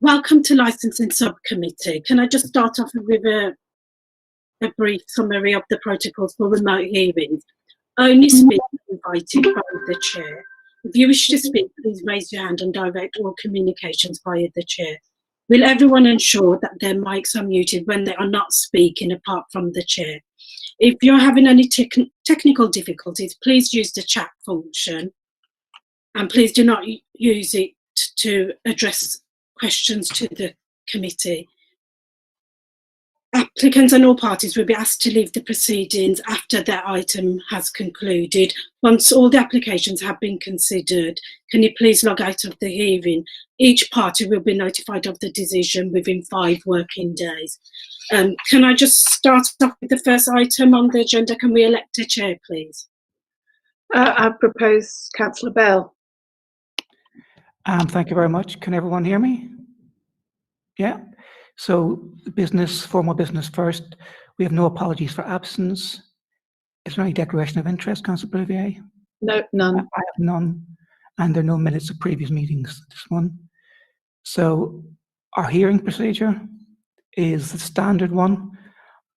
Welcome to Licensing Subcommittee. Can I just start off with a brief summary of the protocols for remote hearings? Only speakers invited by the chair. If you wish to speak, please raise your hand and direct all communications via the chair. Will everyone ensure that their mics are muted when they are not speaking apart from the chair? If you're having any technical difficulties, please use the chat function, and please do not use it to address questions to the committee. Applicants and all parties will be asked to leave the proceedings after their item has concluded. Once all the applications have been considered, can you please log out of the hearing? Each party will be notified of the decision within 5 working days. Can I just start off with the first item on the agenda? Can we elect a chair, please? I propose Councillor Bell. Thank you very much. Can everyone hear me? Yeah. So formal business first. We have no apologies for absence. Is there any declaration of interest, Councillor Bolivier? No, none. I have none. And there are no minutes of previous meetings, this one. So our hearing procedure is the standard one.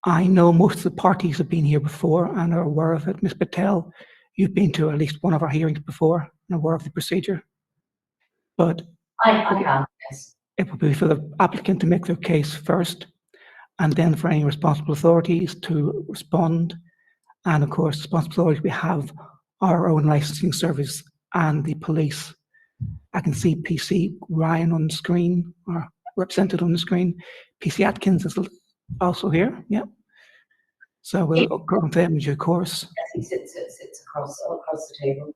I know most of the parties have been here before and are aware of it. Ms. Patel, you've been to at least one of our hearings before and aware of the procedure. But I have, yes. It will be for the applicant to make their case first, and then for any responsible authorities to respond. And of course, responsible authorities, we have our own licensing service and the police. I can see PC Ryan on the screen, or represented on the screen. PC Atkins is also here, yeah. So we'll go on to them in due course. Yes, he sits across the table.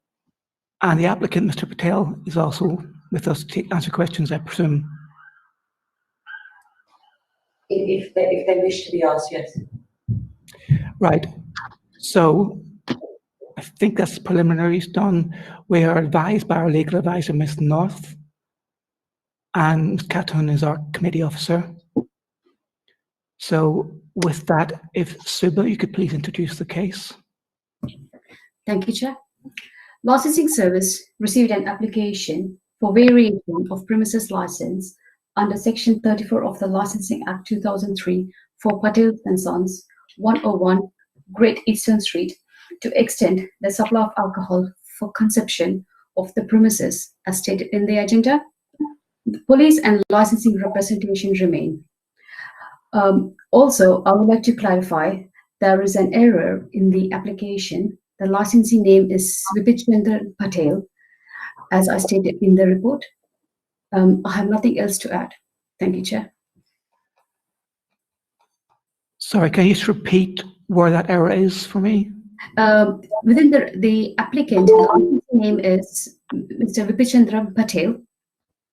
And the applicant, Mr. Patel, is also with us to answer questions, I presume. If they wish to be asked, yes. Right. So I think that's preliminaries done. We are advised by our legal advisor, Ms. North, and Ms. Catton is our committee officer. So with that, if Suba, you could please introduce the case. Thank you, Chair. Licensing Service received an application for variation of premises license under Section 34 of the Licensing Act 2003 for Patel & Sons, 101 Great Eastern Street, to extend the supply of alcohol for consumption of the premises as stated in the agenda. The police and licensing representation remain. Also, I would like to clarify there is an error in the application. The licensee name is Vipichandra Patel, as I stated in the report. I have nothing else to add. Thank you, Chair. Sorry, can you just repeat where that error is for me? Within the applicant, the licensee name is Mr. Vipichandra Patel.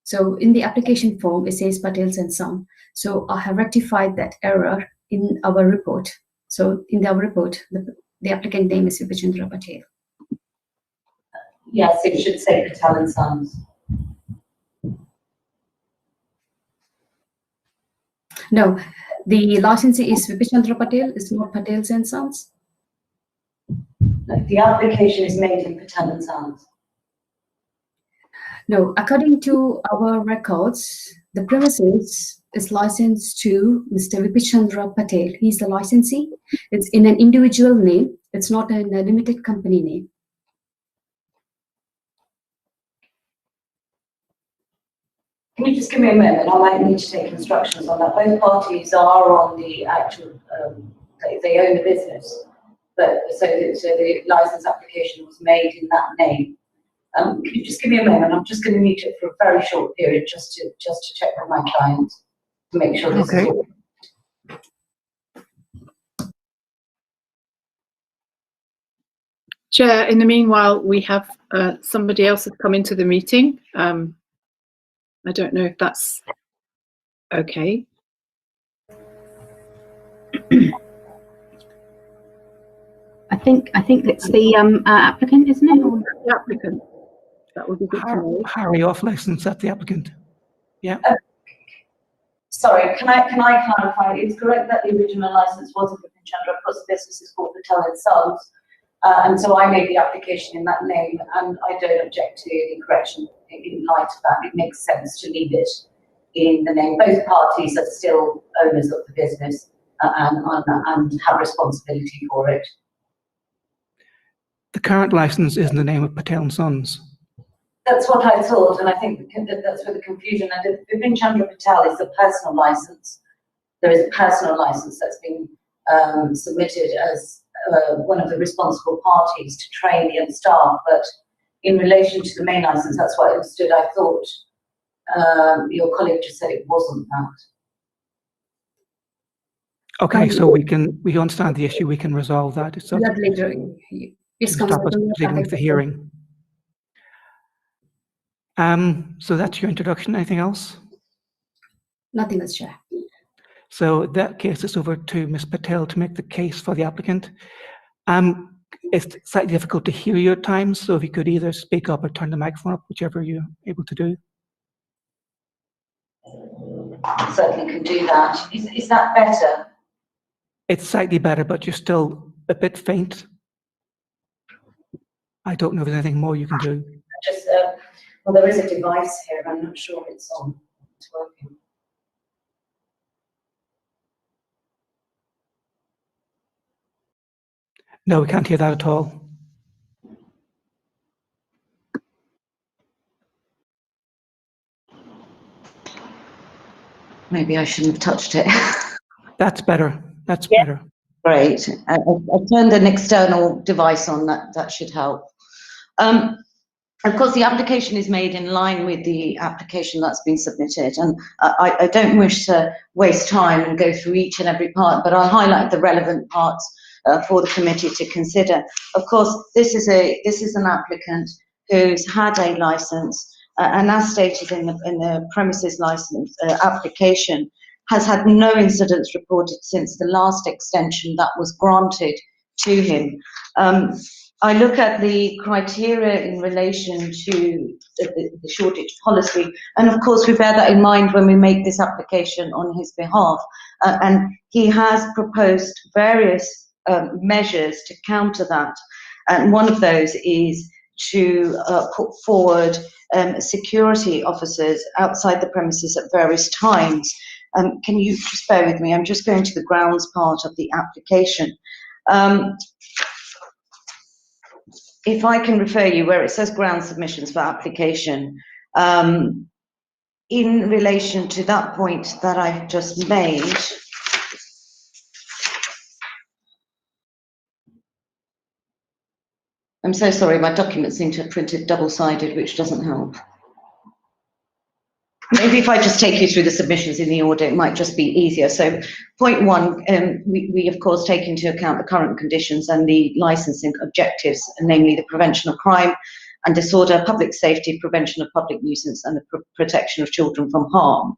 So in the application form, it says Patel & Son. So I have rectified that error in our report. So in our report, the applicant name is Vipichandra Patel. Yes, it should say Patel & Sons. No, the licensee is Vipichandra Patel, it's not Patel & Sons. The application is made in Patel & Sons. No, according to our records, the premises is licensed to Mr. Vipichandra Patel. He's the licensee. It's in an individual name. It's not in a limited company name. Can you just give me a moment? I might need to take instructions on that. Both parties are on the actual, they own the business, but so the license application was made in that name. Can you just give me a moment? I'm just going to mute it for a very short period, just to check with my client to make sure this is all. Chair, in the meanwhile, we have somebody else has come into the meeting. I don't know if that's okay. I think it's the applicant, isn't it? Or the applicant. That would be good to know. Harry off license at the applicant. Yeah. Sorry, can I clarify? It's correct that the original license was in Vipichandra, because the business is called Patel & Sons, And so I made the application in that name, and I don't object to the correction in light of that. It makes sense to leave it in the name. Both parties are still owners of the business and have responsibility for it. The current license is in the name of Patel and Sons. That's what I thought, and I think that's where the confusion. And Vipin Chandra Patel is a personal license. There is a personal license that's been submitted as one of the responsible parties to train the staff, but in relation to the main license, that's what I understood. I thought your colleague just said it wasn't that. Okay, so we understand the issue. We can resolve that. It's That later. Yes, stop us proceeding with the hearing. So that's your introduction. Anything else? Nothing else, Chair. So in that case, it's over to Ms. Patel to make the case for the applicant. It's slightly difficult to hear you at times, so if you could either speak up or turn the microphone up, whichever you're able to do. Certainly can do that. Is that better? It's slightly better, but you're still a bit faint. I don't know if there's anything more you can do. Just, well, there is a device here. I'm not sure if it's on. It's working. No, we can't hear that at all. Maybe I shouldn't have touched it. That's better. That's Yeah. better. Great. I've turned an external device on. That should help. Of course, the application is made in line with the application that's been submitted, and I don't wish to waste time and go through each and every part, but I'll highlight the relevant parts for the committee to consider. Of course, this is an applicant who's had a license, and as stated in the premises license application, has had no incidents reported since the last extension that was granted to him. I look at the criteria in relation to the shortage policy, and of course we bear that in mind when we make this application on his behalf. And he has proposed various measures to counter that, and one of those is to put forward security officers outside the premises at various times. Can you just bear with me? I'm just going to the grounds part of the application. If I can refer you where it says ground submissions for application, in relation to that point that I've just made, I'm so sorry, my documents seem to have printed double-sided, which doesn't help. Maybe if I just take you through the submissions in the order, it might just be easier. So point one, we of course take into account the current conditions and the licensing objectives, namely the prevention of crime and disorder, public safety, prevention of public nuisance, and the protection of children from harm.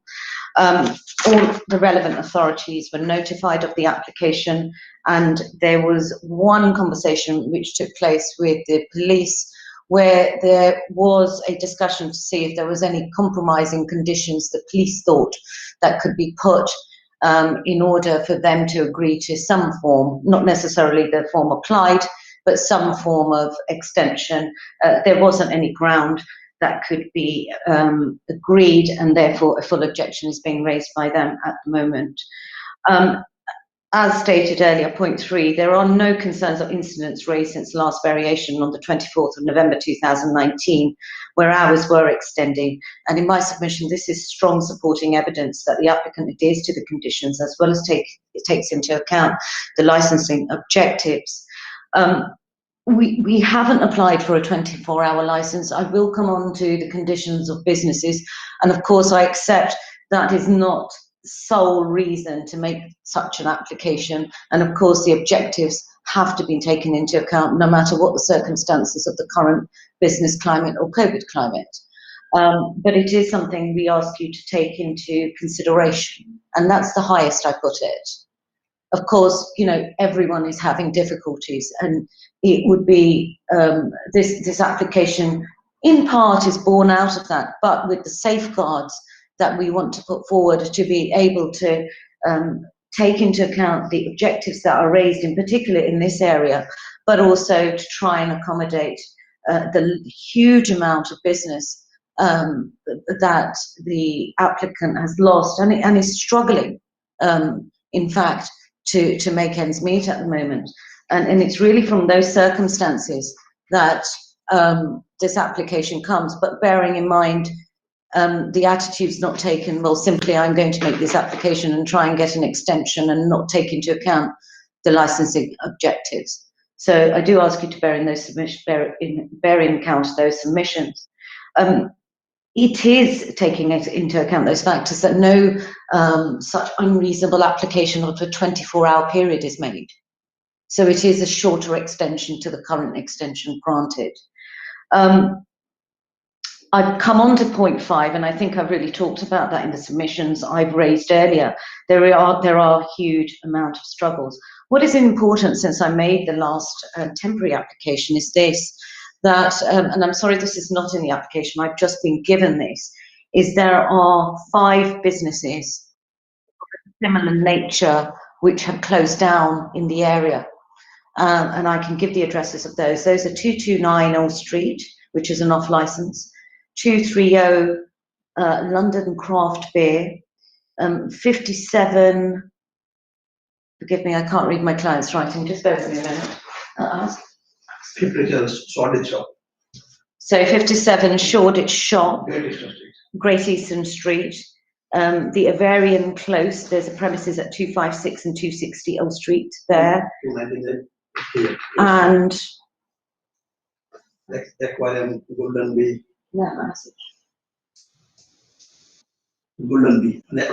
All the relevant authorities were notified of the application, and there was one conversation which took place with the police where there was a discussion to see if there was any compromising conditions the police thought that could be put in order for them to agree to some form, not necessarily the form applied, but some form of extension. There wasn't any ground that could be agreed, and therefore a full objection is being raised by them at the moment. As stated earlier, point 3, there are no concerns or incidents raised since last variation on the 24th of November 2019, where hours were extending. And in my submission, this is strong supporting evidence that the applicant adheres to the conditions, as well as takes into account the licensing objectives. We haven't applied for a 24-hour license. I will come on to the conditions of businesses. And of course, I accept that is not sole reason to make such an application, and of course the objectives have to be taken into account no matter what the circumstances of the current business climate or COVID climate. But it is something we ask you to take into consideration, and that's the highest I put it. Of course, you know, everyone is having difficulties, and it would be this application in part is born out of that, but with the safeguards that we want to put forward to be able to take into account the objectives that are raised, in particular in this area, but also to try and accommodate the huge amount of business that the applicant has lost and is struggling, in fact, to make ends meet at the moment. And it's really from those circumstances that this application comes, but bearing in mind the attitude's not taken, well, simply I'm going to make this application and try and get an extension and not take into account the licensing objectives. So I do ask you to bear in account those submissions. It is taking into account those factors that no such unreasonable application of a 24-hour period is made. So it is a shorter extension to the current extension granted. I've come on to point 5, and I think I've really talked about that in the submissions I've raised earlier. There are a huge amount of struggles. What is important since I made the last temporary application is this, that, and I'm sorry this is not in the application, I've just been given this, is there are 5 businesses of similar nature which have closed down in the area. And I can give the addresses of those. Those are 229 Old Street, which is an off license, 230 London Craft Beer, 57, forgive me, I can't read my client's writing, just bear with me a minute. 57 Shoreditch Shop. So 57 Shoreditch Shop, Great Eastern Street. Great Eastern Street, the Avarian Close, there's a premises at 256 and 260 Old Street there. 299 here. And Aquarium, Golden Bee. no, Golden Bee. And I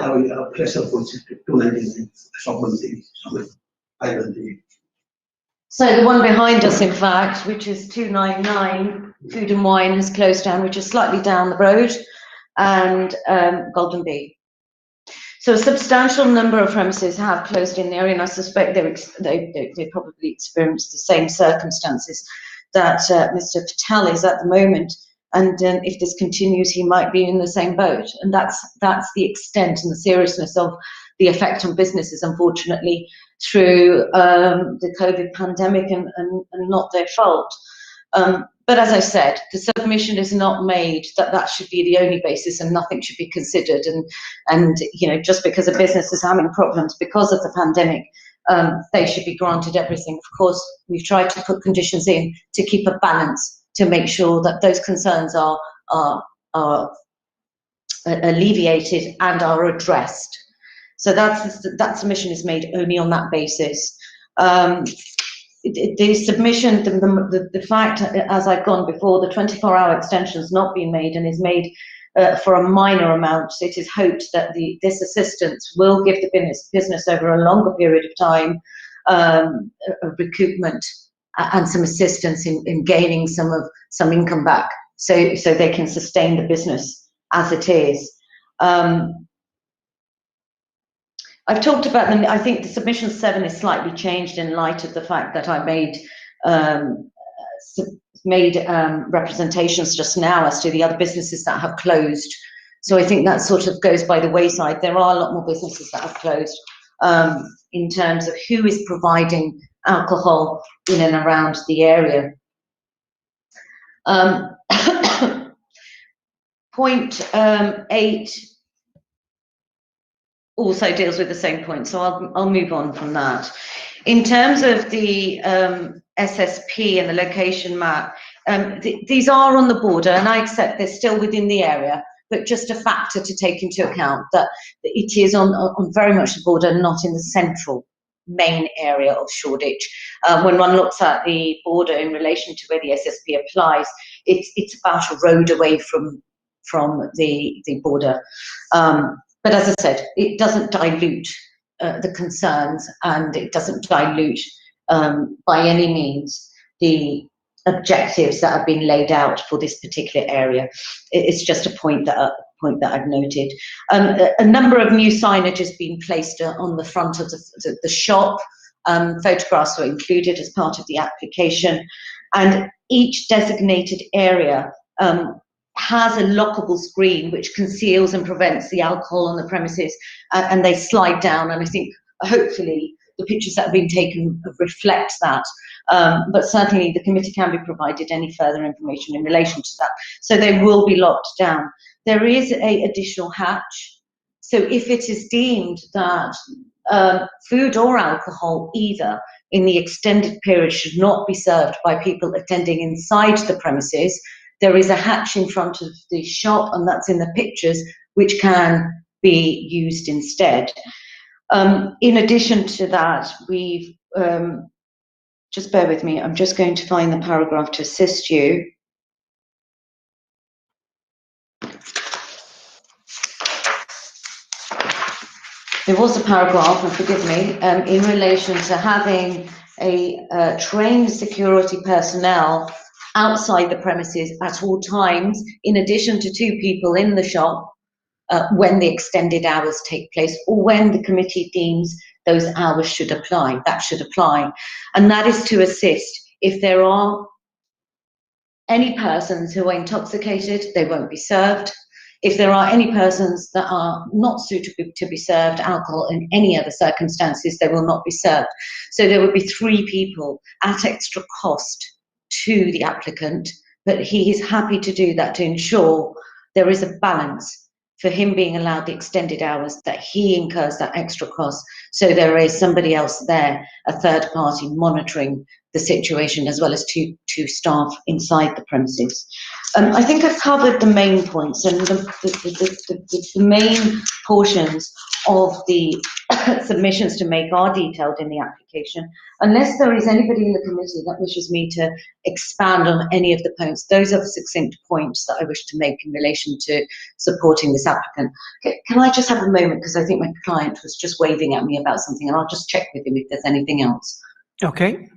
pressure for 299. Shop on the Island. so the one behind us, in fact, which is 299 Food and Wine, has closed down, which is slightly down the road, and Golden Bee. So a substantial number of premises have closed in the area, and I suspect they probably experienced the same circumstances that Mr. Patel is at the moment. And if this continues, he might be in the same boat. And that's the extent and the seriousness of the effect on businesses, unfortunately, through the COVID pandemic, and not their fault. But as I said, the submission is not made that should be the only basis and nothing should be considered. And you know, just because a business is having problems because of the pandemic, they should be granted everything. Of course, we've tried to put conditions in to keep a balance, to make sure that those concerns are alleviated and are addressed. So that submission is made only on that basis. The submission, the fact, as I've gone before, the 24-hour extension has not been made and is made for a minor amount. It is hoped that this assistance will give the business over a longer period of time a recoupment and some assistance in gaining some income back, so they can sustain the business as it is. I've talked about them. I think the submission 7 is slightly changed in light of the fact that I made representations just now as to the other businesses that have closed. So I think that sort of goes by the wayside. There are a lot more businesses that have closed in terms of who is providing alcohol in and around the area. Point 8 also deals with the same point, so I'll move on from that. In terms of the SSP and the location map, these are on the border, and I accept they're still within the area, but just a factor to take into account that it is on very much the border, not in the central main area of Shoreditch. When one looks at the border in relation to where the SSP applies, it's about a road away from the border. But as I said, it doesn't dilute the concerns, and it doesn't dilute by any means the objectives that have been laid out for this particular area. It's just a point that I've noted. A number of new signage has been placed on the front of the shop. Photographs were included as part of the application, and each designated area has a lockable screen which conceals and prevents the alcohol on the premises, and they slide down, and I think hopefully the pictures that have been taken reflect that. But certainly the committee can be provided any further information in relation to that. So they will be locked down. There is a additional hatch. So if it is deemed that food or alcohol either in the extended period should not be served by people attending inside the premises, there is a hatch in front of the shop, and that's in the pictures, which can be used instead. In addition to that, we've, just bear with me, I'm just going to find the paragraph to assist you. There was a paragraph, and forgive me, in relation to having a trained security personnel outside the premises at all times, in addition to 2 people in the shop, when the extended hours take place, or when the committee deems those hours should apply. That should apply. And that is to assist if there are any persons who are intoxicated, they won't be served. If there are any persons that are not suitable to be served alcohol in any other circumstances, they will not be served. So there would be 3 people at extra cost to the applicant, but he is happy to do that to ensure there is a balance for him being allowed the extended hours, that he incurs that extra cost. So there is somebody else there, a third party, monitoring the situation, as well as two staff inside the premises. I think I've covered the main points, and the main portions of the submissions to make are detailed in the application. Unless there is anybody in the committee that wishes me to expand on any of the points, those are the succinct points that I wish to make in relation to supporting this applicant. Can I just have a moment, because I think my client was just waving at me about something, and I'll just check with him if there's anything else. Okay.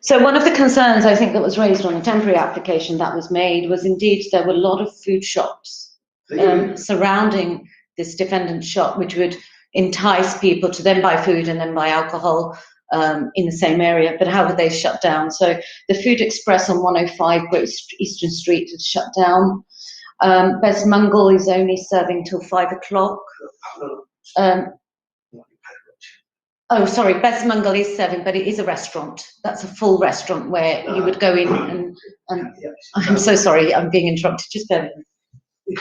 So one of the concerns I think that was raised on a temporary application that was made was indeed there were a lot of food shops surrounding this defendant's shop, which would entice people to then buy food and then buy alcohol in the same area. But how would they shut down? So the Food Express on 105 Great Eastern Street is shut down. Best Mungle is only serving till 5 o'clock. Oh, sorry, Best Mungle is 7, but it is a restaurant. That's a full restaurant where you would go in and I'm so sorry, I'm being interrupted. Just bear with me.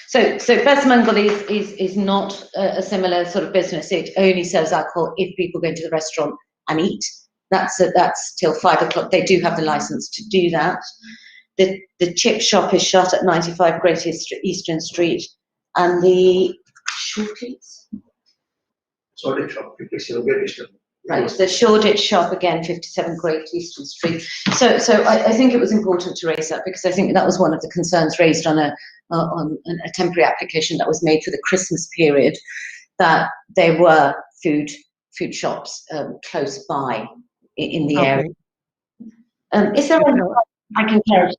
So Best Mungle is not a similar sort of business. It only serves alcohol if people go into the restaurant and eat. That's till 5 o'clock. They do have the license to do that. The chip shop is shut at 95 Great Eastern Street. And the Shoreditch? Shoreditch shop, 57 Great Eastern. Right, the Shoreditch shop, again, 57 Great Eastern Street. So I think it was important to raise that, because I think that was one of the concerns raised on a temporary application that was made for the Christmas period, that there were food food shops close by in the area. Is there any I can tell?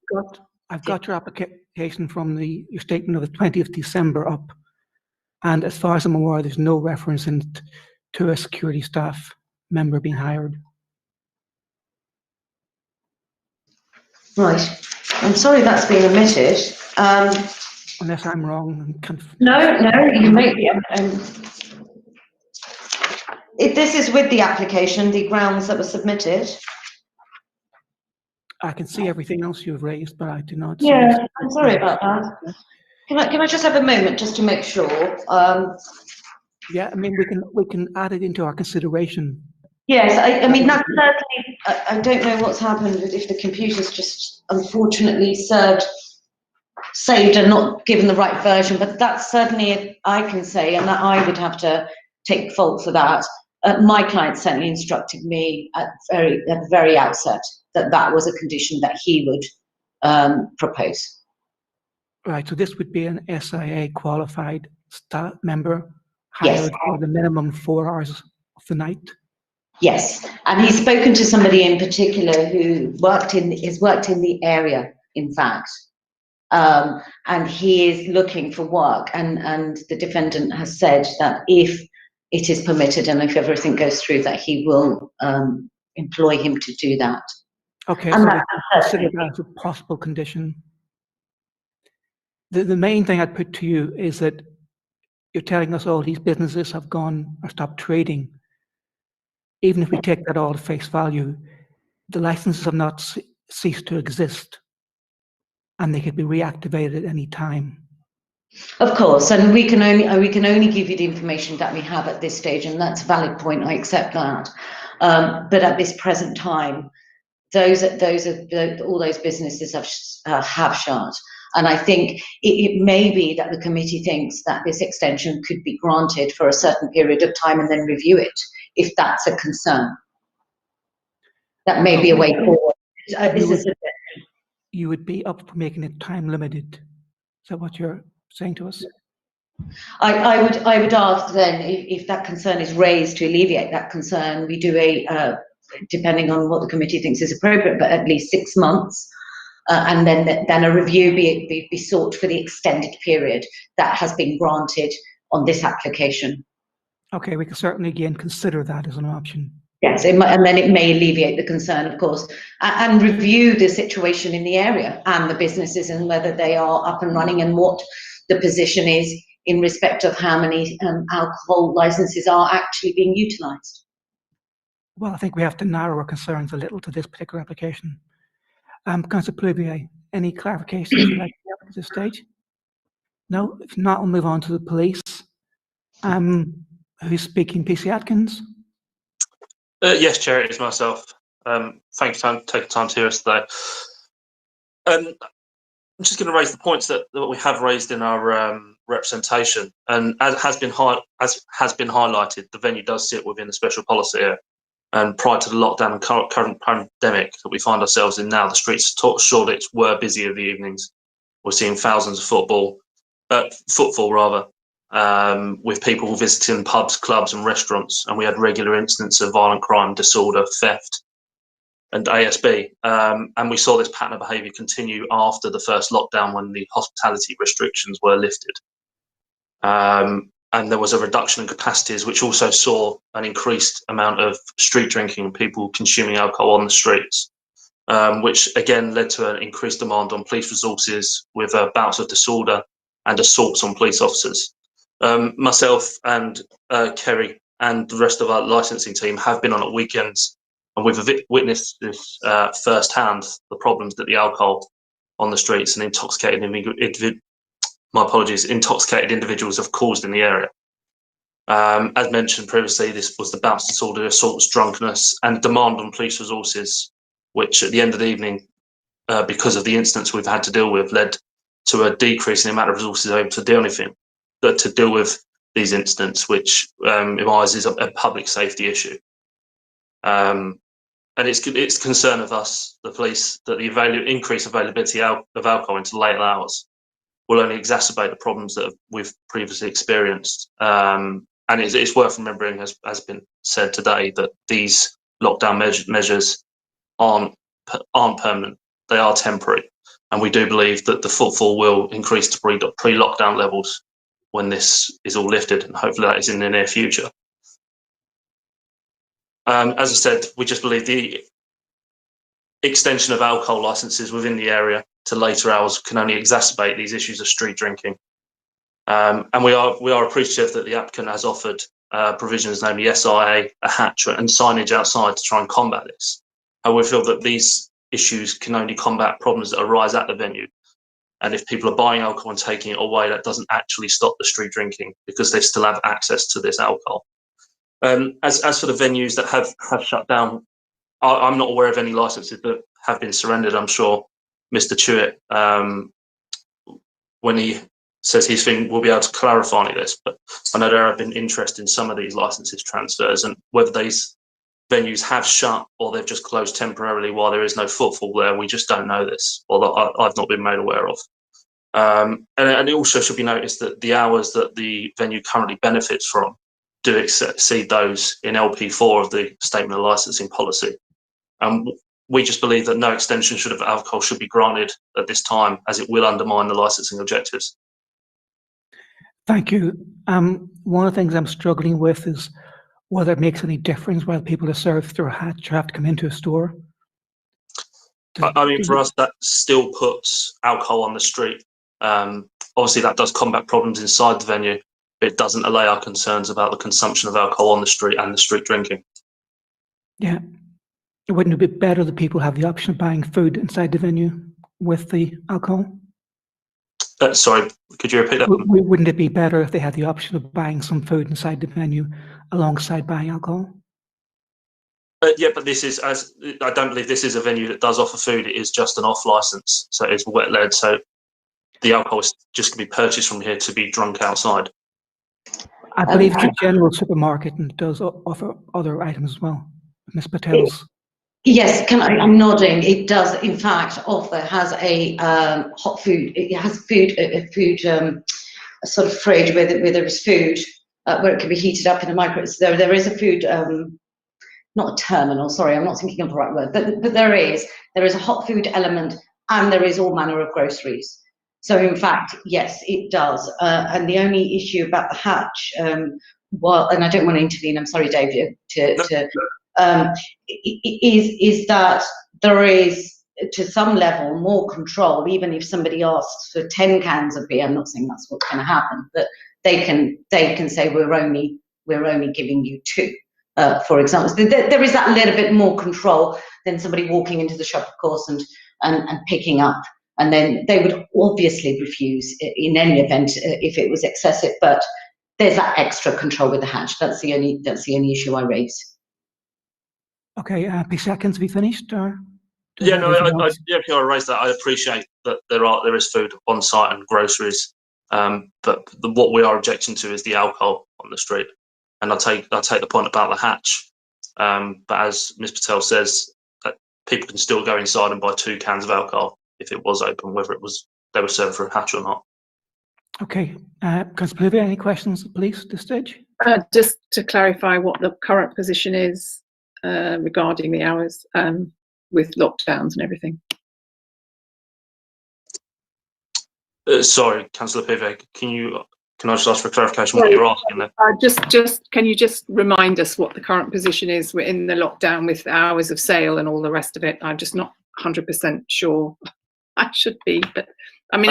I've got your application from your statement of the 20th December up, and as far as I'm aware, there's no reference to a security staff member being hired. Right. I'm sorry that's been omitted. Unless I'm wrong. No, you may be. This is with the application, the grounds that were submitted. I can see everything else you've raised, but I do not. Yeah, I'm sorry about that. Can I just have a moment just to make sure? Yeah, I mean, we can add it into our consideration. Yes, I mean, that's certainly, I don't know what's happened if the computer's just unfortunately saved and not given the right version, but that's certainly, I can say, and that I would have to take fault for that. My client certainly instructed me at the very outset that was a condition that he would propose. Right, so this would be an SIA qualified staff member Yes. hired for the minimum 4 hours of the night. Yes, and he's spoken to somebody in particular who has worked in the area, in fact. and he is looking for work, and the defendant has said that if it is permitted and if everything goes through, that he will employ him to do that. Okay, And so we that's can the first consider thing. that as a possible condition. The main thing I'd put to you is that you're telling us all these businesses have gone or stopped trading. Even if we take that all at face value, the licenses have not ceased to exist, and they could be reactivated at any time. Of course, and we can only give you the information that we have at this stage, and that's a valid point. I accept that, but at this present time, all those businesses have shut, and I think it may be that the committee thinks that this extension could be granted for a certain period of time and then review it if that's a concern. That may be a way forward. You would be up for making it time limited. Is that what you're saying to us? I would ask then if that concern is raised, to alleviate that concern, we do depending on what the committee thinks is appropriate, but at least 6 months, and then a review be sought for the extended period that has been granted on this application. Okay, we can certainly again consider that as an option. Yes, and then it may alleviate the concern, of course, and review the situation in the area and the businesses and whether they are up and running and what the position is in respect of how many alcohol licenses are actually being utilised. Well, I think we have to narrow our concerns a little to this particular application. Councillor Plouvier, any clarifications you'd like to have at this stage? No? If not, we'll move on to the police. Who's speaking? PC Atkins? Yes, Chair, it is myself. Thanks for taking time to hear us today. I'm just going to raise the points that we have raised in our representation, and as has been highlighted, the venue does sit within the special policy area. And prior to the lockdown and current pandemic that we find ourselves in now, the streets of Shoreditch were busy in the evenings. We're seeing thousands of footfall, with people visiting pubs, clubs and restaurants, and we had regular incidents of violent crime, disorder, theft and ASB. And we saw this pattern of behaviour continue after the first lockdown when the hospitality restrictions were lifted. And there was a reduction in capacities, which also saw an increased amount of street drinking and people consuming alcohol on the streets, which again led to an increased demand on police resources with bouts of disorder and assaults on police officers. Myself and Kerry and the rest of our licensing team have been on at weekends, and we've witnessed this firsthand, the problems that the alcohol on the streets and intoxicated individuals have caused in the area. As mentioned previously, this was the bouts disorder, assaults, drunkenness, and demand on police resources, which at the end of the evening, because of the incidents we've had to deal with, led to a decrease in the amount of resources able to do anything, to deal with these incidents, which in my eyes is a public safety issue. And it's concern of us, the police, that the increased availability of alcohol into late hours will only exacerbate the problems that we've previously experienced. And it's worth remembering, as has been said today, that these lockdown measures aren't permanent. They are temporary. And we do believe that the footfall will increase to pre-lockdown levels when this is all lifted, and hopefully that is in the near future. As I said, we just believe the extension of alcohol licenses within the area to later hours can only exacerbate these issues of street drinking. And we are appreciative that the applicant has offered provisions, namely SIA, a hatch and signage outside to try and combat this. And we feel that these issues can only combat problems that arise at the venue. And if people are buying alcohol and taking it away, that doesn't actually stop the street drinking because they still have access to this alcohol. As for the venues that have shut down, I'm not aware of any licenses that have been surrendered. I'm sure Mr. Chewett, when he says his thing, will be able to clarify this. But I know there have been interest in some of these licenses transfers, and whether these venues have shut or they've just closed temporarily while there is no footfall there, we just don't know this, or I've not been made aware of. And it also should be noticed that the hours that the venue currently benefits from do exceed those in LP4 of the Statement of Licensing Policy. we just believe that no extension of alcohol should be granted at this time, as it will undermine the licensing objectives. Thank you. One of the things I'm struggling with is whether it makes any difference whether people are served through a hatch or have to come into a store. I mean, for us, that still puts alcohol on the street. Obviously, that does combat problems inside the venue, but it doesn't allay our concerns about the consumption of alcohol on the street and the street drinking. Yeah. Wouldn't it be better that people have the option of buying food inside the venue with the alcohol? Sorry, could you repeat that? Wouldn't it be better if they had the option of buying some food inside the venue alongside buying alcohol? Yeah, but this is, as I don't believe this is a venue that does offer food. It is just an off license, so it's wet led. So the alcohol is just going to be purchased from here to be drunk outside. I believe it's a general supermarket and does offer other items as well. Ms. Patel's. Yes, I'm nodding. It does, in fact, offer, has a hot food. It has a sort of fridge where there is food, where it can be heated up in a micro. So there is a food, not a terminal. Sorry, I'm not thinking of the right word. But there is a hot food element, and there is all manner of groceries. So in fact, yes, it does. And the only issue about the hatch, well, and I don't want to intervene. I'm sorry, David, is that there is, to some level, more control. Even if somebody asks for 10 cans of beer, I'm not saying that's what's going to happen, but they can say we're only giving you 2, for example. So there is that little bit more control than somebody walking into the shop, of course, and picking up. And then they would obviously refuse in any event if it was excessive. But there's that extra control with the hatch. That's the only issue I raise. Okay, PC Atkins, have you finished? Or yeah, no, I raised that. I appreciate that there is food on site and groceries, but what we are objecting to is the alcohol on the street. And I take the point about the hatch, but as Ms. Patel says, people can still go inside and buy 2 cans of alcohol if it was open, whether they were served through a hatch or not. Okay, Councillor Olivia, any questions, please, at this stage? Just to clarify what the current position is regarding the hours with lockdowns and everything. Sorry, Councillor Pive, can I just ask for clarification what you're asking there? Can you just remind us what the current position is in the lockdown with hours of sale and all the rest of it? I'm just not 100% sure. I should be, but I mean,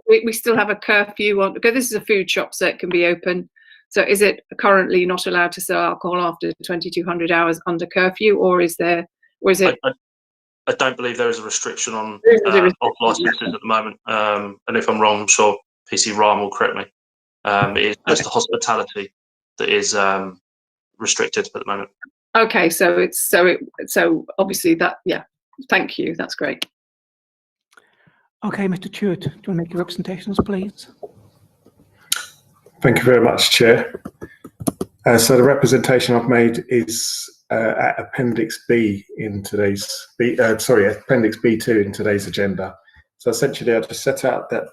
we still have a curfew on, because this is a food shop, so it can be open. So is it currently not allowed to sell alcohol after 2200 hours under curfew, or is it? I don't believe there is a restriction on off licenses at the moment. And if I'm wrong, I'm sure PC Ryan will correct me. It is just the hospitality that is restricted at the moment. Okay, so obviously that, yeah. Thank you. That's great. Okay, Mr. Tuart, do you want to make your representations, please? Thank you very much, Chair. So the representation I've made is at Appendix B in today's Appendix B2 in today's agenda. So essentially, I just set out that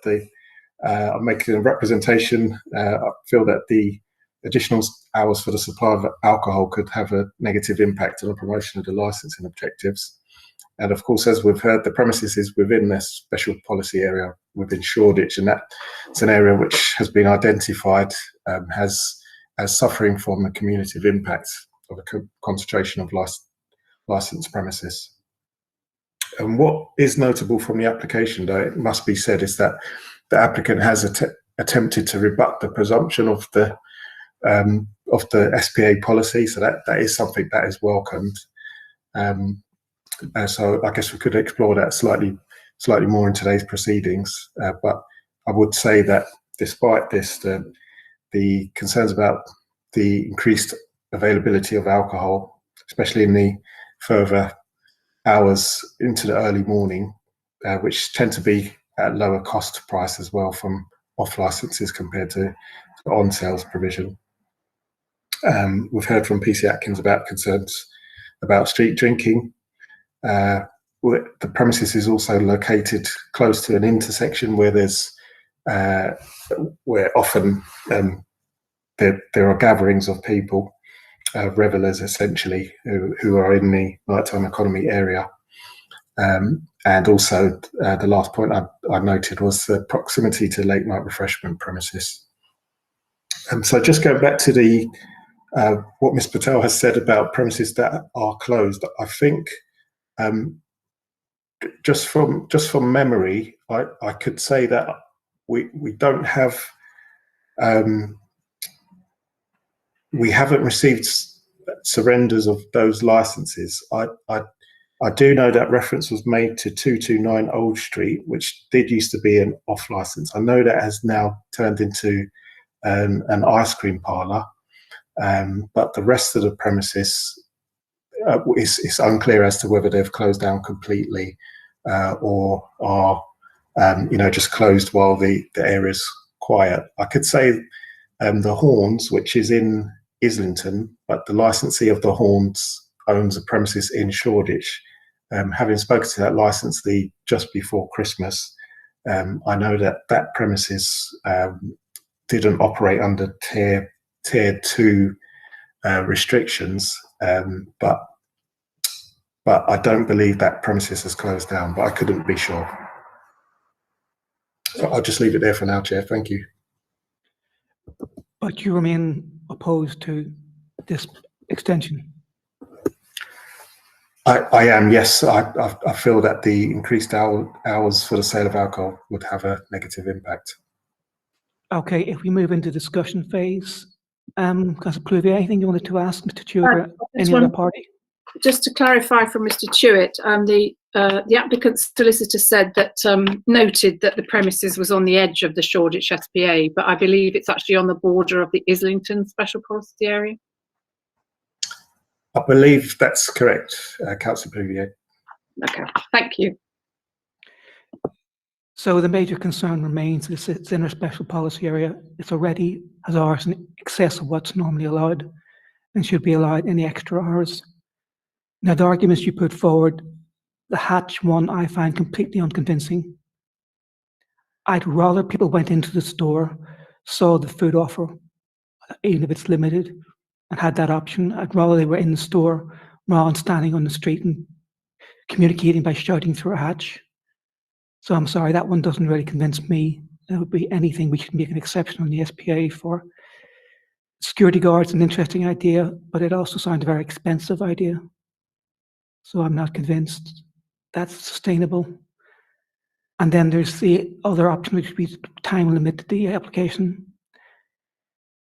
I'm making a representation. I feel that the additional hours for the supply of alcohol could have a negative impact on the promotion of the licensing objectives. And of course, as we've heard, the premises is within this special policy area within Shoreditch, and that's an area which has been identified as suffering from the cumulative impact of a concentration of licensed premises. And what is notable from the application, though, it must be said, is that the applicant has attempted to rebut the presumption of the SPA policy, so that is something that is welcomed. So I guess we could explore that slightly more in today's proceedings. But I would say that despite this, the concerns about the increased availability of alcohol, especially in the further hours into the early morning, which tend to be at lower cost price as well from off licenses compared to on sales provision. We've heard from PC Atkins about concerns about street drinking. The premises is also located close to an intersection where there's where often there are gatherings of people, revellers essentially, who are in the nighttime economy area. And also the last point I noted was the proximity to late night refreshment premises. So just going back to the what Ms Patel has said about premises that are closed, I think just from memory, I could say that we don't have we haven't received surrenders of those licenses. I do know that reference was made to 229 Old Street, which did used to be an off license. I know that has now turned into an ice cream parlour, but the rest of the premises it's unclear as to whether they've closed down completely or are just closed while the area's quiet. I could say the Horns, which is in Islington, but the licensee of the Horns owns a premises in Shoreditch. Having spoken to that licensee just before Christmas, I know that premises didn't operate under tier 2 restrictions, but I don't believe that premises has closed down, but I couldn't be sure. So I'll just leave it there for now, Chair. Thank you. But you remain opposed to this extension? I am, yes. I feel that the increased hours for the sale of alcohol would have a negative impact. Okay, if we move into discussion phase, Councillor Cluvier, anything you wanted to ask Mr. Chewett or any other party? Just to clarify from Mr. Chewett, the applicant's solicitor said that noted that the premises was on the edge of the Shoreditch SPA, but I believe it's actually on the border of the Islington Special Policy Area. I believe that's correct, Councillor Cluvier. Okay, thank you. So the major concern remains that it's in a special policy area. It's already has hours in excess of what's normally allowed and should be allowed any extra hours. Now, the arguments you put forward, the Hatch one, I find completely unconvincing. I'd rather people went into the store, saw the food offer, even if it's limited, and had that option. I'd rather they were in the store rather than standing on the street and communicating by shouting through a hatch. So I'm sorry, that one doesn't really convince me. That would be anything we should make an exception on the SPA for. Security guards, an interesting idea, but it also sounds a very expensive idea. So I'm not convinced that's sustainable. And then there's the other option, which would be time limit to the application,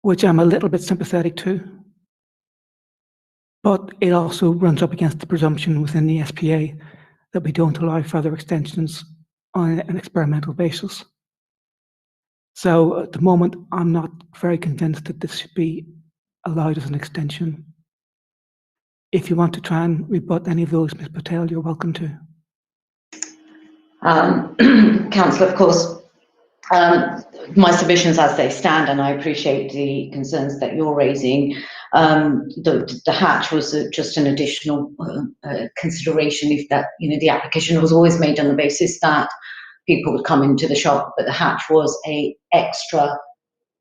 which I'm a little bit sympathetic to. But it also runs up against the presumption within the SPA that we don't allow further extensions on an experimental basis. So at the moment, I'm not very convinced that this should be allowed as an extension. If you want to try and rebut any of those, Ms. Patel, you're welcome to. Councillor, of course, my submissions as they stand, and I appreciate the concerns that you're raising. The hatch was just an additional consideration if that, the application was always made on the basis that people would come into the shop, but the hatch was a extra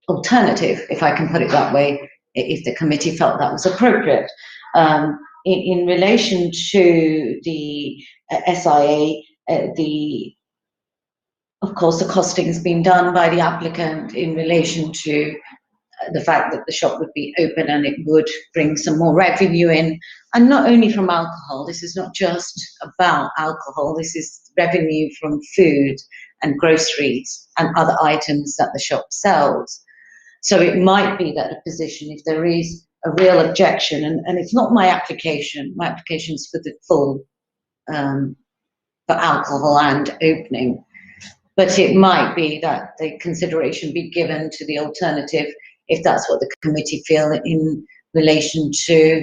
alternative, if I can put it that way, if the committee felt that was appropriate. In relation to the SIA, of course, the costing has been done by the applicant in relation to the fact that the shop would be open and it would bring some more revenue in, and not only from alcohol. This is not just about alcohol. This is revenue from food and groceries and other items that the shop sells. So it might be that a position, if there is a real objection, and it's not my application is for the full, for alcohol and opening, but it might be that the consideration be given to the alternative if that's what the committee feel in relation to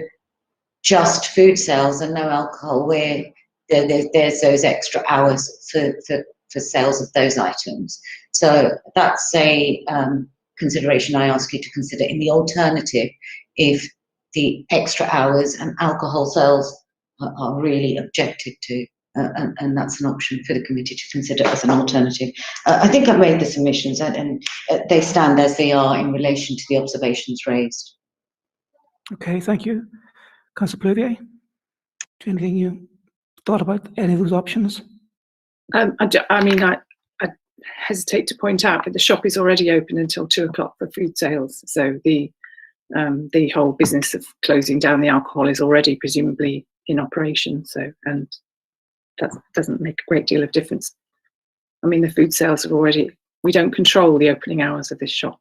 just food sales and no alcohol, where there's those extra hours for sales of those items. So that's a consideration I ask you to consider in the alternative if the extra hours and alcohol sales are really objected to. And that's an option for the committee to consider as an alternative. I think I've made the submissions and they stand as they are in relation to the observations raised. Okay, thank you. Councillor Cluvier, anything you thought about any of those options? I hesitate to point out, but the shop is already open until 2 o'clock for food sales. So the whole business of closing down the alcohol is already presumably in operation. So, and that doesn't make a great deal of difference. I mean, the food sales are already, we don't control the opening hours of this shop.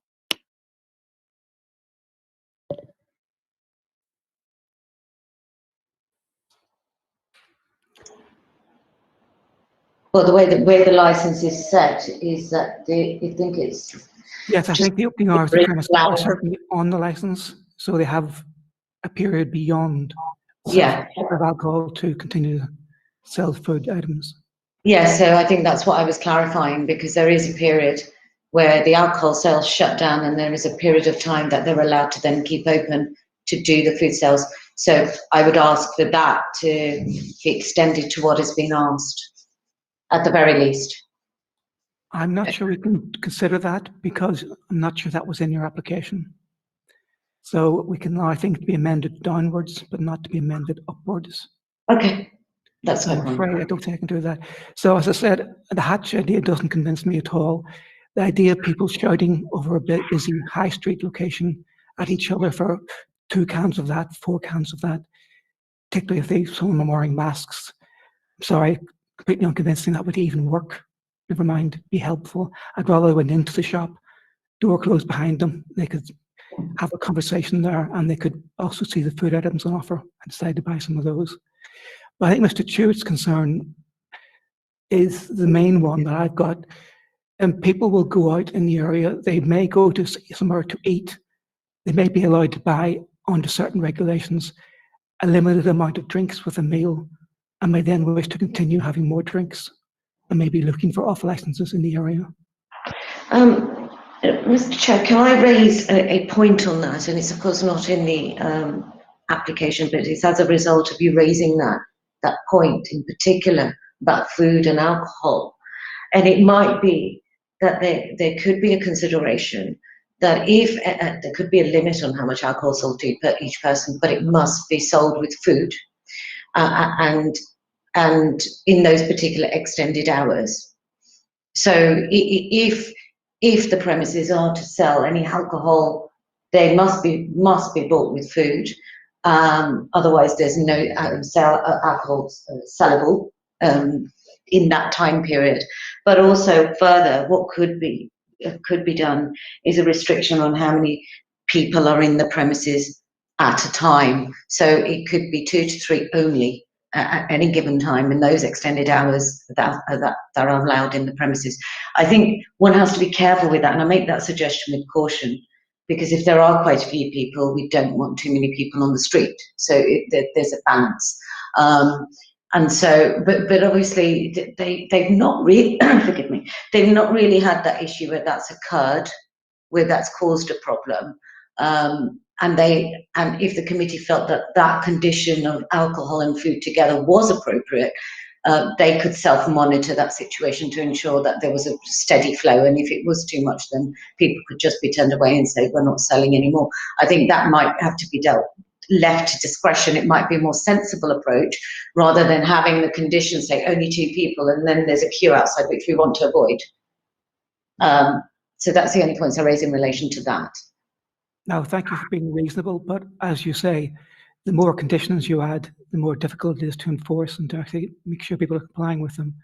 Well, the way the license is set is that I think it's. Yes, I think the opening hours of the premise are certainly on the license, so they have a period beyond of alcohol to continue to sell food items. Yeah, so I think that's what I was clarifying, because there is a period where the alcohol sales shut down, and there is a period of time that they're allowed to then keep open to do the food sales. So I would ask for that to be extended to what has been asked, at the very least. I'm not sure we can consider that, because I'm not sure that was in your application. So we can allow, I think, to be amended downwards, but not to be amended upwards. Okay, that's I'm afraid I don't think I can do that. So as I said, the hatch idea doesn't convince me at all. The idea of people shouting over a busy high street location at each other for 2 cans of that, 4 cans of that, particularly if some of them are wearing masks. I'm sorry, completely unconvincing that would even work. Never mind, be helpful. I'd rather they went into the shop, door closed behind them. They could have a conversation there, and they could also see the food items on offer and decide to buy some of those. But I think Mr. Chewett's concern is the main one that I've got. And people will go out in the area. They may go to somewhere to eat. They may be allowed to buy, under certain regulations, a limited amount of drinks with a meal, and may then wish to continue having more drinks, and maybe looking for off licenses in the area. Mr. Chair, can I raise a point on that? And it's of course not in the application, but it's as a result of you raising that point in particular about food and alcohol. And it might be that there could be a consideration that if there could be a limit on how much alcohol sold to each person, but it must be sold with food and in those particular extended hours. So if the premises are to sell any alcohol, they must be bought with food. Otherwise, there's no alcohol sellable in that time period. But also further, what could be done is a restriction on how many people are in the premises at a time. So it could be 2 to 3 only at any given time in those extended hours that are allowed in the premises. I think one has to be careful with that, and I make that suggestion with caution, because if there are quite a few people, we don't want too many people on the street. So there's a balance. And so, but obviously they've not really, forgive me, they've not really had that issue where that's occurred, where that's caused a problem. And if the committee felt that condition of alcohol and food together was appropriate, they could self-monitor that situation to ensure that there was a steady flow. And if it was too much, then people could just be turned away and say, we're not selling anymore. I think that might have to be left to discretion. It might be a more sensible approach rather than having the conditions say only 2 people and then there's a queue outside, which we want to avoid. So that's the only points I raise in relation to that. Now, thank you for being reasonable, but as you say, the more conditions you add, the more difficult it is to enforce and to actually make sure people are complying with them.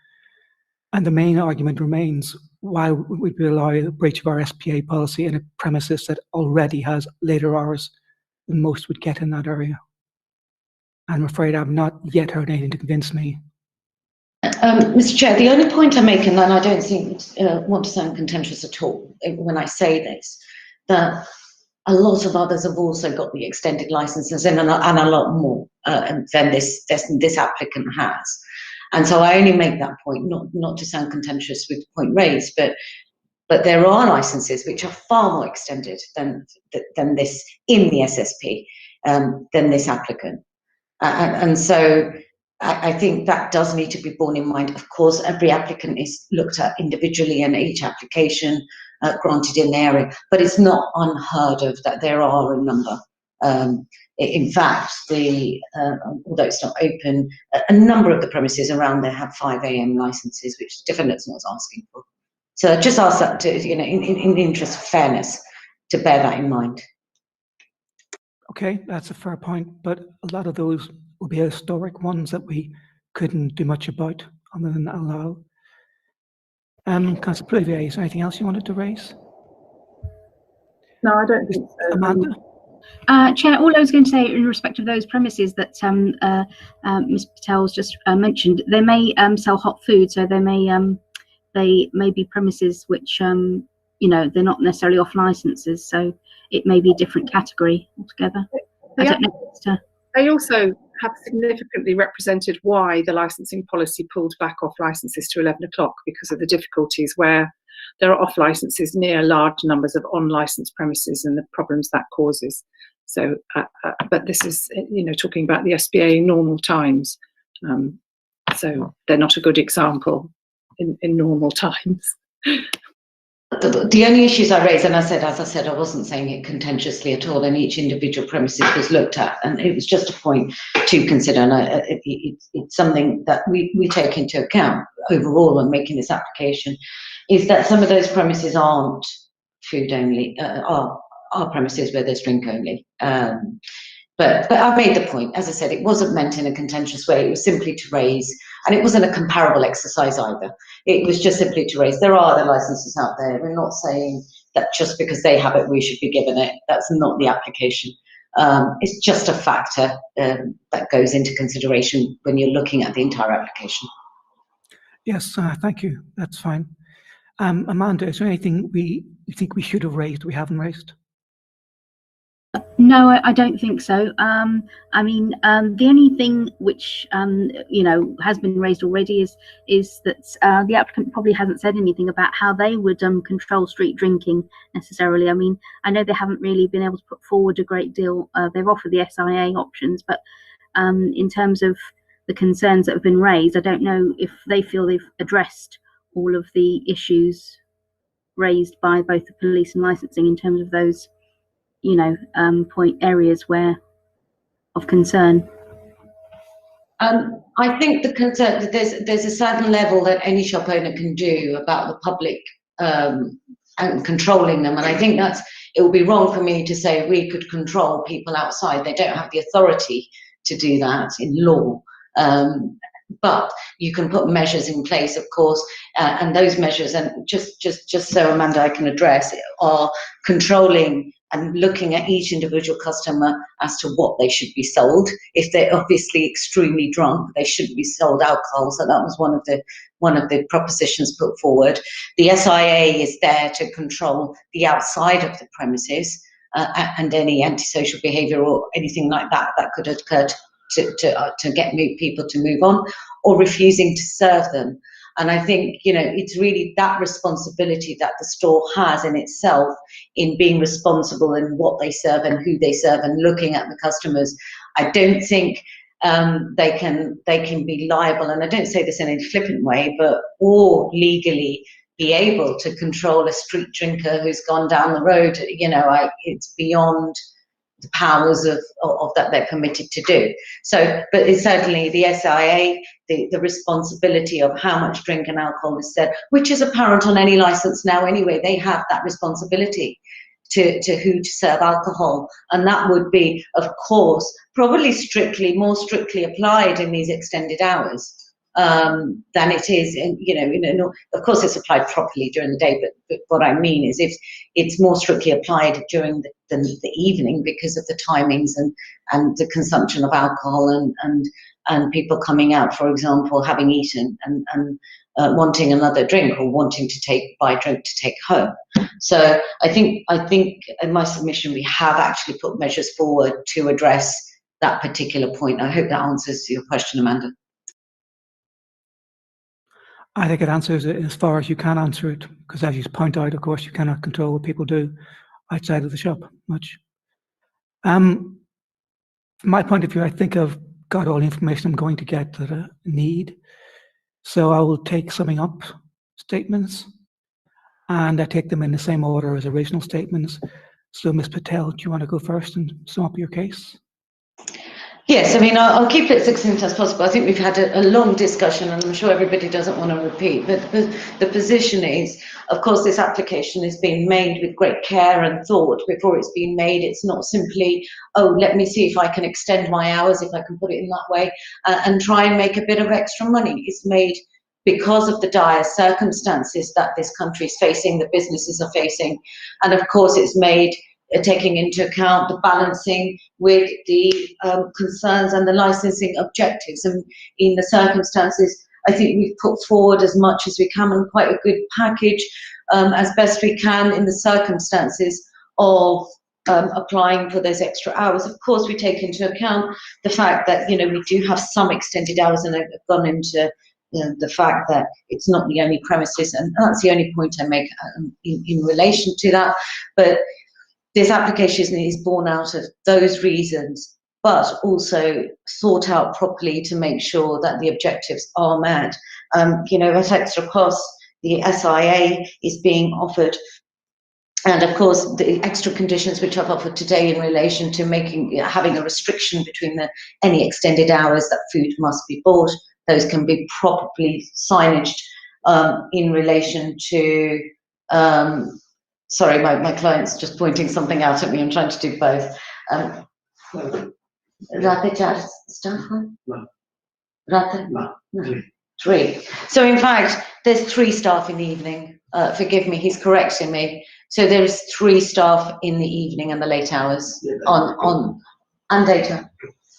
And the main argument remains, why would we allow a breach of our SPA policy in a premises that already has later hours than most would get in that area? I'm afraid I've not yet heard anything to convince me. Mr. Chair, the only point I make, and then I don't want to sound contentious at all when I say this, that a lot of others have also got the extended licenses and a lot more than this applicant has. And so I only make that point, not to sound contentious with the point raised, but there are licenses which are far more extended than this in the SSP, than this applicant. And so I think that does need to be borne in mind. Of course, every applicant is looked at individually and each application granted in the area, but it's not unheard of that there are a number In fact, although it's not open, a number of the premises around there have 5 AM licenses, which the defendant's not asking for. So I just ask that to, in the interest of fairness, to bear that in mind. Okay, that's a fair point, but a lot of those will be historic ones that we couldn't do much about other than allow. Councillor Poilievre, is there anything else you wanted to raise? No, I don't think so. Amanda? Chair, all I was going to say in respect of those premises that Ms Patel's just mentioned, they may sell hot food, so they may be premises which you know, they're not necessarily off licenses, so it may be a different category altogether. I don't know. They also have significantly represented why the licensing policy pulled back off licenses to 11 o'clock, because of the difficulties where there are off licenses near large numbers of on licensed premises and the problems that causes. So, but this is, you know, talking about the SPA in normal times. So they're not a good example in normal times. The only issues I raised, and as I said, I wasn't saying it contentiously at all, and each individual premises was looked at, and it was just a point to consider, and it's something that we take into account overall when making this application, is that some of those premises aren't food only, are premises where there's drink only. But I've made the point, as I said, it wasn't meant in a contentious way, it was simply to raise, and it wasn't a comparable exercise either. It was just simply to raise, there are other licenses out there. We're not saying that just because they have it, we should be given it. That's not the application. It's just a factor that goes into consideration when you're looking at the entire application. Yes, thank you. That's fine. Amanda, is there anything you think we should have raised we haven't raised? No, I don't think so. I mean, the only thing which you know, has been raised already is that the applicant probably hasn't said anything about how they would control street drinking necessarily. I mean, I know they haven't really been able to put forward a great deal. They've offered the SIA options, but in terms of the concerns that have been raised, I don't know if they feel they've addressed all of the issues raised by both the police and licensing in terms of those, you know, point areas of concern. I think the concern that there's a certain level that any shop owner can do about the public and controlling them, and I think it would be wrong for me to say we could control people outside. They don't have the authority to do that in law. But you can put measures in place, of course, and those measures, and just so Amanda I can address, are controlling and looking at each individual customer as to what they should be sold. If they're obviously extremely drunk, they shouldn't be sold alcohol. So that was one of the propositions put forward. The SIA is there to control the outside of the premises and any antisocial behaviour or anything like that that could occur to get people to move on, or refusing to serve them. And I think, you know, it's really that responsibility that the store has in itself in being responsible in what they serve and who they serve and looking at the customers. I don't think they can be liable, and I don't say this in a flippant way, or legally be able to control a street drinker who's gone down the road. You know, it's beyond the powers of that they're permitted to do. So, but it's certainly the SIA, the responsibility of how much drink and alcohol is served, which is apparent on any license now anyway. They have that responsibility to who to serve alcohol, and that would be, of course, probably more strictly applied in these extended hours than it is in, of course it's applied properly during the day, but what I mean is if it's more strictly applied during the evening because of the timings and the consumption of alcohol and people coming out, for example, having eaten and wanting another drink or wanting to buy a drink to take home. So I think in my submission we have actually put measures forward to address that particular point. I hope that answers your question, Amanda. I think it answers it as far as you can answer it, because as you point out, of course, you cannot control what people do outside of the shop much. From my point of view, I think I've got all the information I'm going to get that I need. So I will take summing up statements, and I take them in the same order as original statements. So Ms. Patel, do you want to go first and sum up your case? Yes, I mean, I'll keep it succinct as possible. I think we've had a long discussion, and I'm sure everybody doesn't want to repeat, but the position is, of course, this application is being made with great care and thought before it's been made. It's not simply, oh, let me see if I can extend my hours, if I can put it in that way, and try and make a bit of extra money. It's made because of the dire circumstances that this country is facing, the businesses are facing, and of course it's made taking into account the balancing with the concerns and the licensing objectives. And in the circumstances, I think we've put forward as much as we can and quite a good package as best we can in the circumstances of applying for those extra hours. Of course, we take into account the fact that, we do have some extended hours, and I've gone into the fact that it's not the only premises, and that's the only point I make in relation to that. But this application is born out of those reasons, but also thought out properly to make sure that the objectives are met. At extra cost, the SIA is being offered, and of course the extra conditions which I've offered today in relation to having a restriction between any extended hours that food must be bought. Those can be properly signaged in relation to. Sorry, my client's just pointing something out at me. I'm trying to do both. Rapid chat staff one? No. Rapid? No. No. 3. So in fact, there's 3 staff in the evening. Forgive me, he's correcting me. So there's 3 staff in the evening and the late hours and data.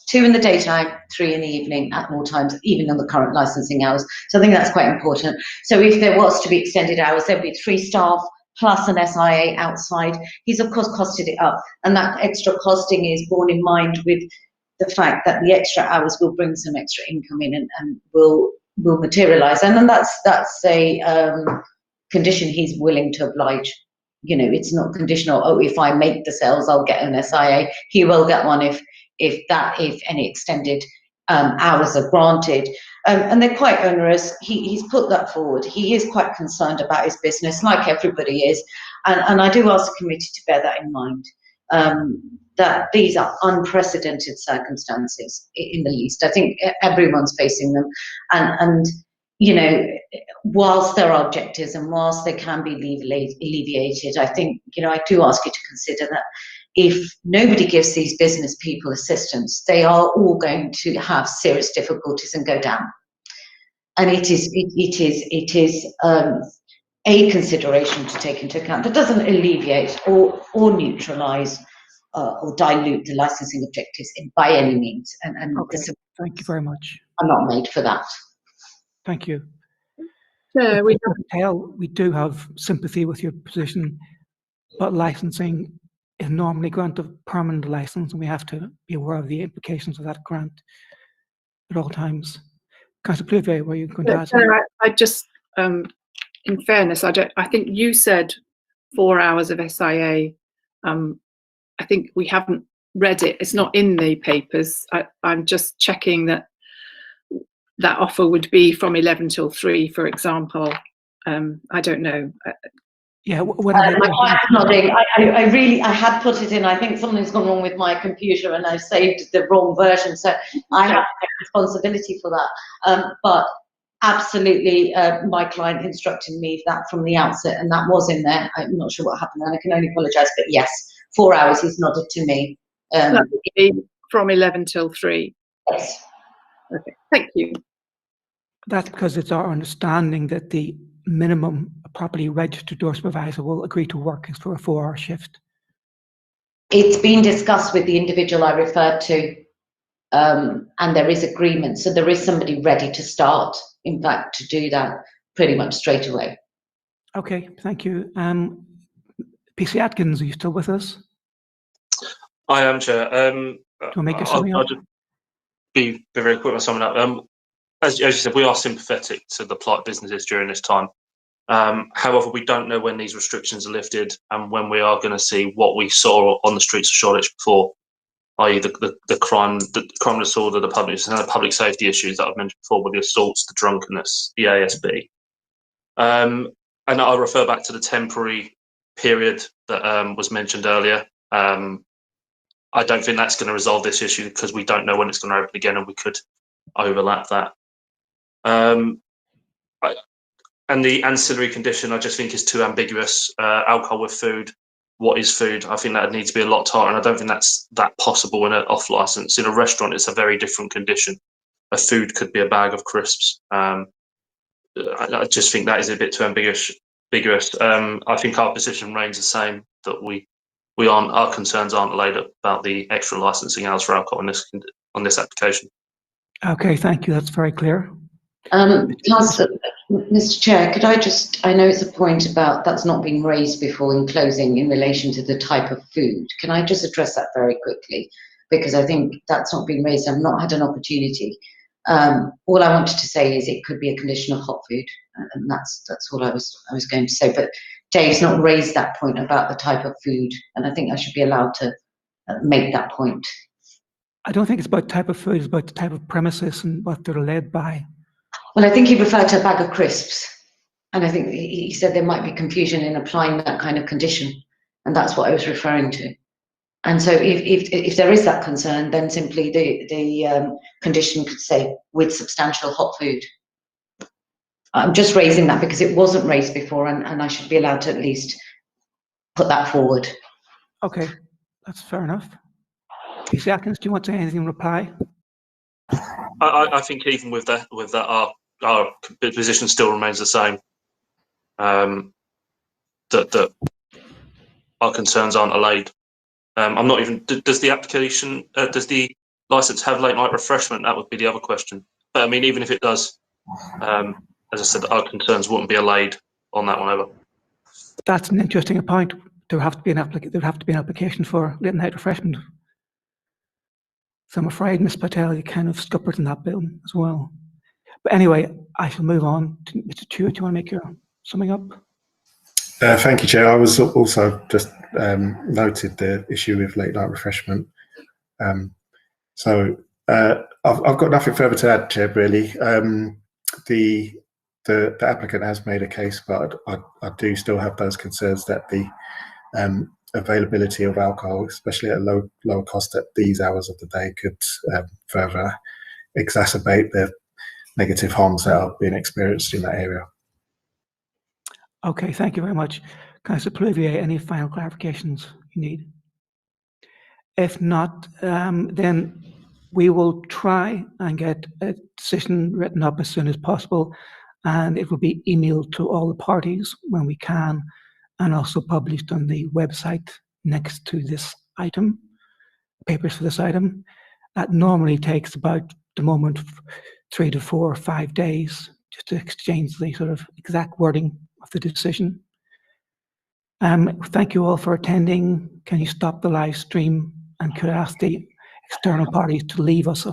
2 in the daytime, 3 in the evening at all times, even on the current licensing hours. So I think that's quite important. So if there was to be extended hours, there'd be 3 staff plus an SIA outside. He's of course costed it up, and that extra costing is borne in mind with the fact that the extra hours will bring some extra income in and will materialise. And then that's a condition he's willing to oblige. It's not conditional. Oh, if I make the sales, I'll get an SIA. He will get one if any extended hours are granted. And they're quite onerous. He's put that forward. He is quite concerned about his business, like everybody is. And I do ask the committee to bear that in mind, that these are unprecedented circumstances in the least. I think everyone's facing them. And whilst there are objectives and whilst they can be alleviated, I think, I do ask you to consider that if nobody gives these business people assistance, they are all going to have serious difficulties and go down. And it is a consideration to take into account. That doesn't alleviate or neutralise or dilute the licensing objectives by any means. And Okay. Thank you very much. I'm not made for that. Thank you. Yeah, We do have sympathy with your position, but licensing is normally a grant of permanent license, and we have to be aware of the implications of that grant at all times. Councillor Cloutier, were you going to add something? I just, in fairness, I think you said 4 hours of SIA. I think we haven't read it. It's not in the papers. I'm just checking that offer would be from 11 till 3, for example. I don't know. Yeah, My client's nodding. I had put it in. I think something's gone wrong with my computer and I've saved the wrong version. So I have responsibility for that. But absolutely, my client instructed me that from the outset, and that was in there. I'm not sure what happened, and I can only apologise. But yes, 4 hours. He's nodded to me. That would be from 11 till 3. Yes. Okay. Thank you. That's because it's our understanding that the minimum a properly registered door supervisor will agree to work is for a 4-hour shift. It's been discussed with the individual I referred to, and there is agreement. So there is somebody ready to start, in fact, to do that pretty much straight away. Okay, thank you. PC Atkins, are you still with us? I am, Chair. To make I'll just be very quick on summing up. As you said, we are sympathetic to the plight businesses during this time. However, we don't know when these restrictions are lifted and when we are going to see what we saw on the streets of Shoreditch before, i.e. the crime, the criminal disorder, the public safety issues that I've mentioned before, with the assaults, the drunkenness, the ASB. And I'll refer back to the temporary period that was mentioned earlier. I don't think that's going to resolve this issue because we don't know when it's going to open again, and we could overlap that. And the ancillary condition, I just think is too ambiguous. Alcohol with food. What is food? I think that needs to be a lot tighter, and I don't think that's that possible in an off license. In a restaurant, it's a very different condition. A food could be a bag of crisps. I just think that is a bit too ambiguous. I think our position remains the same, that our concerns aren't allayed about the extra licensing hours for alcohol on this application. Okay, thank you. That's very clear. Mr. Chair, I know it's a point about that's not been raised before in closing in relation to the type of food. Can I just address that very quickly? Because I think that's not been raised. I've not had an opportunity. All I wanted to say is it could be a condition of hot food, and that's all I was going to say. But Dave's not raised that point about the type of food, and I think I should be allowed to make that point. I don't think it's about type of food, it's about the type of premises and what they're led by. Well, I think he referred to a bag of crisps, and I think he said there might be confusion in applying that kind of condition, and that's what I was referring to. And so if there is that concern, then simply the condition could say with substantial hot food. I'm just raising that because it wasn't raised before, and I should be allowed to at least put that forward. Okay, that's fair enough. PC Atkins, do you want to say anything in reply? I think even with that, our position still remains the same. That our concerns aren't allayed. I'm not even. Does the application? Does the license have late night refreshment? That would be the other question. But I mean, even if it does, as I said, our concerns wouldn't be allayed on that one ever. That's an interesting point. There have to be an application for late night refreshment. So I'm afraid, Ms. Patel, you kind of scuppered in that bill as well. But anyway, I shall move on to Mr. Stewart. Do you want to make your summing up? Thank you, Chair. I was also just noted the issue with late night refreshment. So I've got nothing further to add, Chair, really. The applicant has made a case, but I do still have those concerns that the availability of alcohol, especially at lower cost at these hours of the day, could further exacerbate the negative harms that are being experienced in that area. Okay, thank you very much. Councillor Plouvier, any final clarifications you need? If not, then we will try and get a decision written up as soon as possible, and it will be emailed to all the parties when we can, and also published on the website next to this item, papers for this item. That normally takes about the moment 3 to 4 or 5 days just to exchange the sort of exact wording of the decision. Thank you all for attending. Can you stop the live stream, and could I ask the external parties to leave us